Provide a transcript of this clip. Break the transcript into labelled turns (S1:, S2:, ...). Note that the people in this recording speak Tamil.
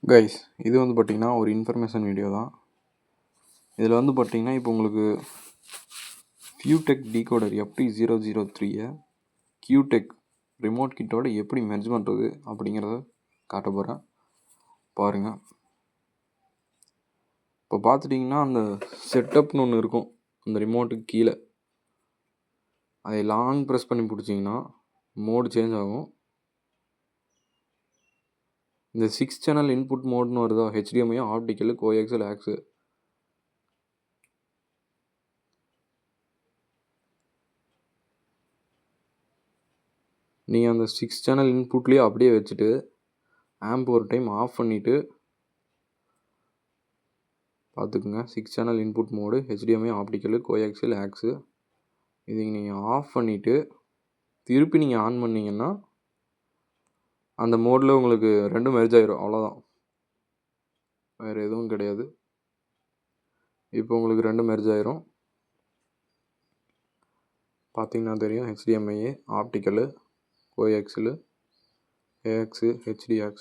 S1: கைஸ், இது வந்து பார்த்திங்கன்னா ஒரு இன்ஃபர்மேஷன் வீடியோ தான். இதில் வந்து பார்த்திங்கன்னா இப்போ உங்களுக்கு ஃபியூடெக் டீகோடர் FT003 கியூடெக் ரிமோட் கிட்டோட எப்படி மெர்ஜ் பண்ணுறது அப்படிங்கிறத காட்ட போகிறேன், பாருங்கள். இப்போ பார்த்துட்டிங்கன்னா அந்த செட்டப்னு ஒன்று இருக்கும் அந்த ரிமோட்டுக்கு கீழே. அதை லாங் ப்ரெஸ் பண்ணி பிடிச்சிங்கன்னா மோடு சேஞ்ச் ஆகும். இந்த 6 சேனல் இன்புட் மோட்னு வருதா, HDMI, ஆப்டிக்கல், கோஎக்ஸல், ஆக்ஸு. நீங்கள் அந்த 6 சேனல் இன்புட்லேயே அப்படியே வச்சுட்டு ஆம்ப் ஒரு டைம் ஆஃப் பண்ணிவிட்டு பார்த்துக்குங்க. 6 channel input mode, HDMI, optical, coaxial, aux. இதை நீங்கள் ஆஃப் பண்ணிவிட்டு திருப்பி நீங்கள் ஆன் பண்ணிங்கன்னா அந்த மோடில் உங்களுக்கு ரெண்டும் மெர்ஜ் ஆயிரும், அவ்வளோதான், வேறு எதுவும் கிடையாது. இப்போ உங்களுக்கு ரெண்டும் மெர்ஜ் ஆயிரும். பார்த்தீங்கன்னா தெரியும், HDMI, ஆப்டிக்கலு, கோஎக்ஸலு, AX, HDX.